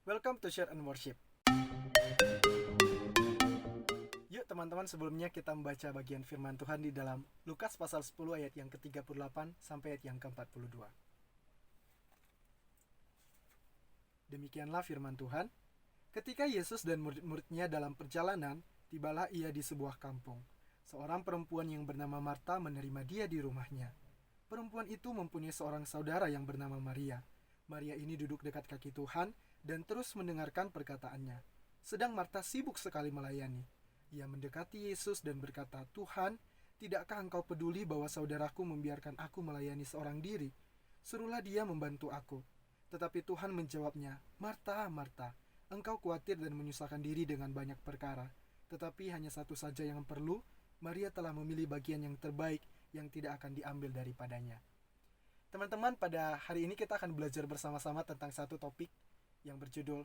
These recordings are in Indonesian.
Welcome to Share and Worship. Yuk teman-teman, sebelumnya kita membaca bagian firman Tuhan di dalam Lukas pasal 10 ayat yang ke-38 sampai ayat yang ke-42. Demikianlah firman Tuhan. Ketika Yesus dan murid-muridnya dalam perjalanan, tibalah ia di sebuah kampung. Seorang perempuan yang bernama Marta menerima dia di rumahnya. Perempuan itu mempunyai seorang saudara yang bernama Maria. Maria ini duduk dekat kaki Tuhan dan terus mendengarkan perkataannya. Sedang Marta sibuk sekali melayani. Ia mendekati Yesus dan berkata, "Tuhan, tidakkah engkau peduli bahwa saudaraku membiarkan aku melayani seorang diri? Suruhlah dia membantu aku." Tetapi Tuhan menjawabnya, "Marta, Marta, engkau khawatir dan menyusahkan diri dengan banyak perkara. Tetapi hanya satu saja yang perlu. Maria telah memilih bagian yang terbaik yang tidak akan diambil daripadanya." Teman-teman, pada hari ini kita akan belajar bersama-sama tentang satu topik yang berjudul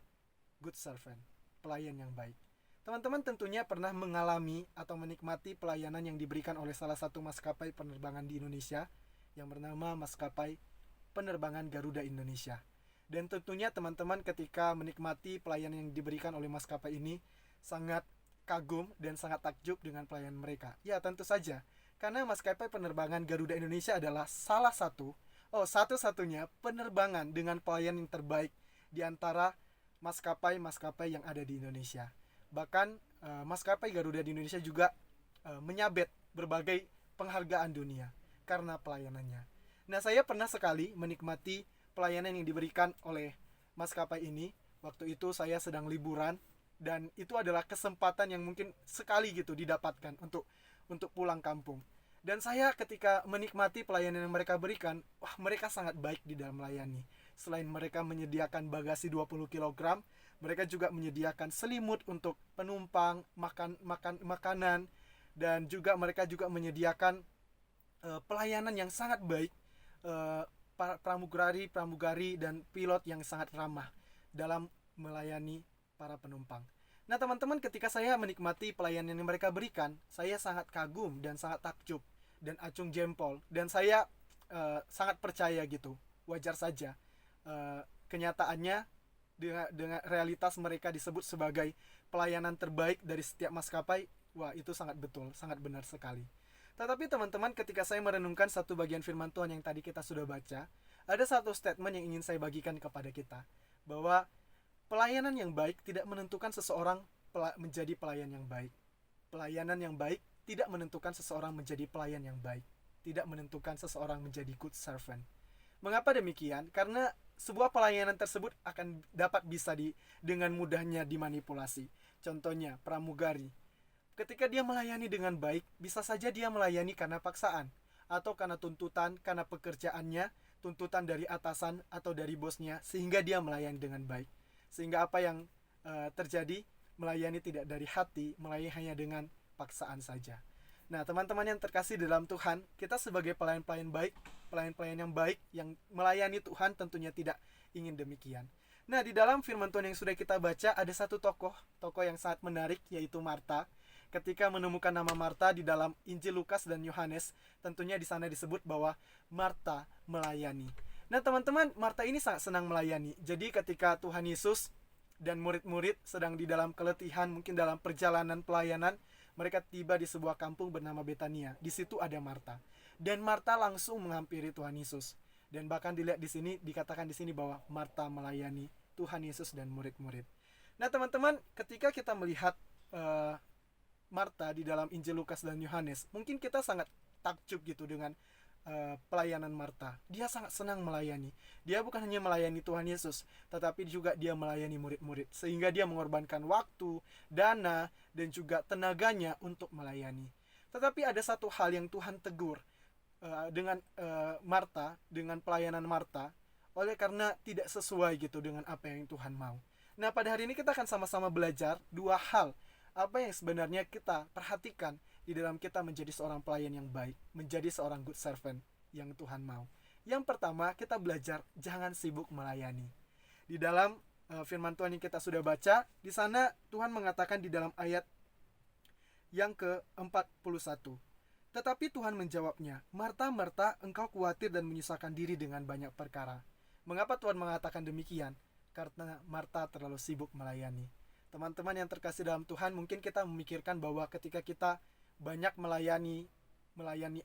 Good Servant, pelayan yang baik. Teman-teman tentunya pernah mengalami atau menikmati pelayanan yang diberikan oleh salah satu maskapai penerbangan di Indonesia yang bernama Maskapai Penerbangan Garuda Indonesia. Dan tentunya teman-teman ketika menikmati pelayanan yang diberikan oleh maskapai ini sangat kagum dan sangat takjub dengan pelayanan mereka. Ya, tentu saja, karena maskapai penerbangan Garuda Indonesia adalah satu-satunya penerbangan dengan pelayanan yang terbaik di antara maskapai-maskapai yang ada di Indonesia. Bahkan maskapai Garuda di Indonesia juga menyabet berbagai penghargaan dunia karena pelayanannya. Nah, saya pernah sekali menikmati pelayanan yang diberikan oleh maskapai ini. Waktu itu saya sedang liburan dan itu adalah kesempatan yang mungkin sekali gitu didapatkan untuk pulang kampung. Dan saya ketika menikmati pelayanan yang mereka berikan, wah, mereka sangat baik di dalam melayani. Selain mereka menyediakan bagasi 20 kg, mereka juga menyediakan selimut untuk penumpang, makanan, dan juga mereka juga menyediakan pelayanan yang sangat baik, pramugari dan pilot yang sangat ramah dalam melayani para penumpang. Nah teman-teman, ketika saya menikmati pelayanan yang mereka berikan, saya sangat kagum dan sangat takjub dan acung jempol, dan saya sangat percaya gitu. Wajar saja kenyataannya dengan realitas mereka disebut sebagai pelayanan terbaik dari setiap maskapai. Wah, itu sangat betul, sangat benar sekali. Tetapi teman-teman, ketika saya merenungkan satu bagian firman Tuhan yang tadi kita sudah baca, ada satu statement yang ingin saya bagikan kepada kita, bahwa pelayanan yang baik tidak menentukan seseorang menjadi pelayan yang baik. Pelayanan yang baik tidak menentukan seseorang menjadi pelayan yang baik. Tidak menentukan seseorang menjadi good servant. Mengapa demikian? Karena sebuah pelayanan tersebut akan dapat bisa dengan mudahnya dimanipulasi. Contohnya, pramugari. Ketika dia melayani dengan baik, bisa saja dia melayani karena paksaan, atau karena tuntutan, karena pekerjaannya, tuntutan dari atasan atau dari bosnya, sehingga dia melayani dengan baik. Sehingga apa yang terjadi, melayani tidak dari hati, melayani hanya dengan paksaan saja. Nah teman-teman yang terkasih dalam Tuhan, kita sebagai pelayan-pelayan baik, pelayan-pelayan yang baik, yang melayani Tuhan tentunya tidak ingin demikian. Nah di dalam firman Tuhan yang sudah kita baca, ada satu tokoh yang sangat menarik, yaitu Marta. Ketika menemukan nama Marta di dalam Injil Lukas dan Yohanes, tentunya di sana disebut bahwa Marta melayani. Nah teman-teman, Marta ini sangat senang melayani. Jadi ketika Tuhan Yesus dan murid-murid sedang di dalam keletihan, mungkin dalam perjalanan pelayanan, mereka tiba di sebuah kampung bernama Betania. Di situ ada Marta. Dan Marta langsung menghampiri Tuhan Yesus. Dan bahkan dilihat di sini, dikatakan di sini bahwa Marta melayani Tuhan Yesus dan murid-murid. Nah teman-teman, ketika kita melihat Marta di dalam Injil Lukas dan Yohanes, mungkin kita sangat takjub gitu dengan pelayanan Marta. Dia sangat senang melayani. Dia bukan hanya melayani Tuhan Yesus, tetapi juga dia melayani murid-murid, sehingga dia mengorbankan waktu, dana, dan juga tenaganya untuk melayani. Tetapi ada satu hal yang Tuhan tegur dengan Marta, dengan pelayanan Marta, oleh karena tidak sesuai gitu dengan apa yang Tuhan mau. Nah pada hari ini kita akan sama-sama belajar dua hal apa yang sebenarnya kita perhatikan di dalam kita menjadi seorang pelayan yang baik, menjadi seorang good servant yang Tuhan mau. Yang pertama, kita belajar jangan sibuk melayani. Di dalam firman Tuhan yang kita sudah baca, di sana Tuhan mengatakan di dalam ayat yang ke-41. Tetapi Tuhan menjawabnya, "Marta, Marta, engkau khawatir dan menyusahkan diri dengan banyak perkara." Mengapa Tuhan mengatakan demikian? karena Marta terlalu sibuk melayani. Teman-teman yang terkasih dalam Tuhan, mungkin kita memikirkan bahwa ketika kita banyak melayani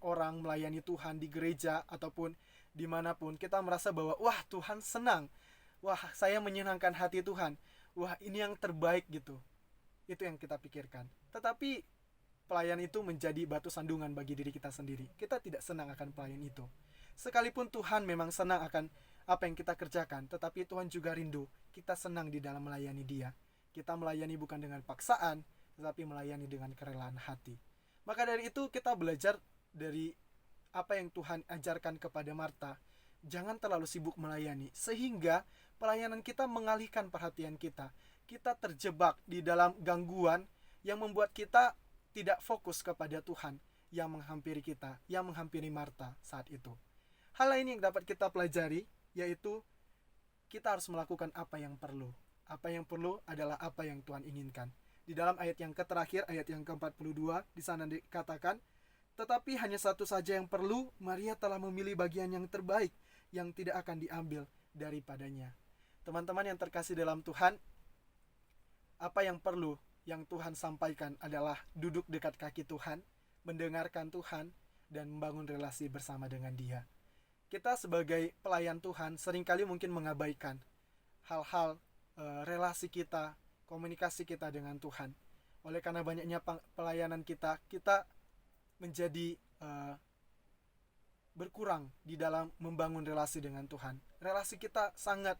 orang, melayani Tuhan di gereja ataupun dimanapun, kita merasa bahwa wah, Tuhan senang, wah, saya menyenangkan hati Tuhan, wah, ini yang terbaik gitu. Itu yang kita pikirkan. Tetapi pelayan itu menjadi batu sandungan bagi diri kita sendiri. Kita tidak senang akan pelayan itu. Sekalipun Tuhan memang senang akan apa yang kita kerjakan, tetapi Tuhan juga rindu kita senang di dalam melayani Dia. Kita melayani bukan dengan paksaan, tetapi melayani dengan kerelaan hati. Maka dari itu kita belajar dari apa yang Tuhan ajarkan kepada Marta. Jangan terlalu sibuk melayani, sehingga pelayanan kita mengalihkan perhatian kita. Kita terjebak di dalam gangguan yang membuat kita tidak fokus kepada Tuhan yang menghampiri kita, yang menghampiri Marta saat itu. Hal lain yang dapat kita pelajari, yaitu kita harus melakukan apa yang perlu. Apa yang perlu adalah apa yang Tuhan inginkan. Di dalam ayat yang terakhir, ayat yang ke-42, di sana dikatakan, tetapi hanya satu saja yang perlu, Maria telah memilih bagian yang terbaik, yang tidak akan diambil daripadanya. Teman-teman yang terkasih dalam Tuhan, apa yang perlu yang Tuhan sampaikan adalah duduk dekat kaki Tuhan, mendengarkan Tuhan, dan membangun relasi bersama dengan Dia. Kita sebagai pelayan Tuhan seringkali mungkin mengabaikan hal-hal relasi kita, komunikasi kita dengan Tuhan. Oleh karena banyaknya pelayanan kita menjadi berkurang di dalam membangun relasi dengan Tuhan. Relasi kita sangat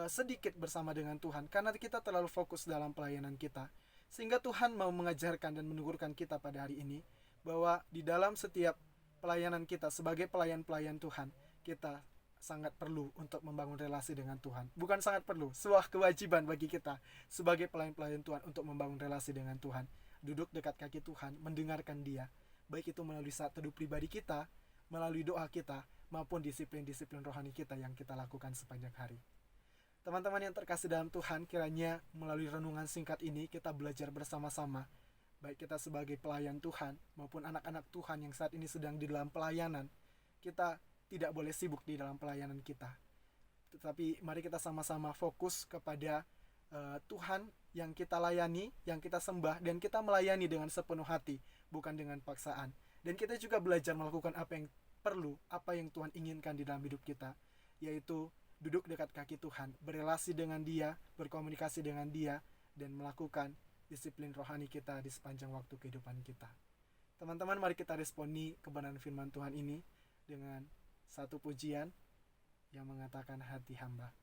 sedikit bersama dengan Tuhan karena kita terlalu fokus dalam pelayanan kita. Sehingga Tuhan mau mengajarkan dan menegurkan kita pada hari ini bahwa di dalam setiap pelayanan kita sebagai pelayan-pelayan Tuhan, kita sangat perlu untuk membangun relasi dengan Tuhan. Bukan sangat perlu, sebuah kewajiban bagi kita sebagai pelayan-pelayan Tuhan untuk membangun relasi dengan Tuhan. Duduk dekat kaki Tuhan, mendengarkan Dia, baik itu melalui saat teduh pribadi kita, melalui doa kita, maupun disiplin-disiplin rohani kita yang kita lakukan sepanjang hari. Teman-teman yang terkasih dalam Tuhan, kiranya melalui renungan singkat ini kita belajar bersama-sama, baik kita sebagai pelayan Tuhan maupun anak-anak Tuhan yang saat ini sedang di dalam pelayanan. Kita tidak boleh sibuk di dalam pelayanan kita, tetapi mari kita sama-sama fokus kepada Tuhan yang kita layani, yang kita sembah, dan kita melayani dengan sepenuh hati, bukan dengan paksaan. Dan kita juga belajar melakukan apa yang perlu, apa yang Tuhan inginkan di dalam hidup kita, yaitu duduk dekat kaki Tuhan, berelasi dengan Dia, berkomunikasi dengan Dia, dan melakukan disiplin rohani kita di sepanjang waktu kehidupan kita. Teman-teman, mari kita responi kebenaran firman Tuhan ini dengan satu pujian yang mengatakan hati hamba.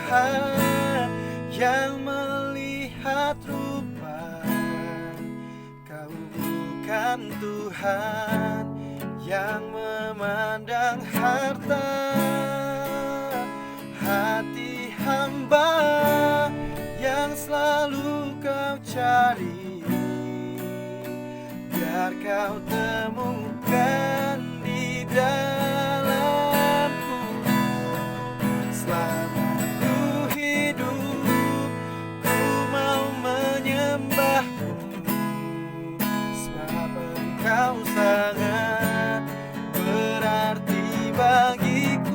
Tuhan yang melihat rupa, Kau bukan Tuhan yang memandang harta. Hati hamba yang selalu Kau cari, biar Kau temukan di dalamku. Selama ku hidup, ku mau menyembahmu, sebab Engkau sangat berarti bagiku.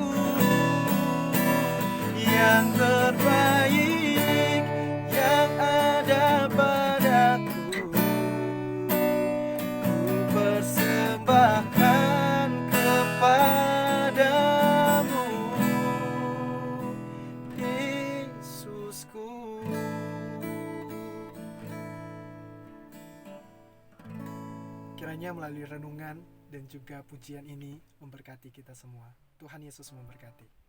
Kiranya melalui renungan dan juga pujian ini memberkati kita semua. Tuhan Yesus memberkati.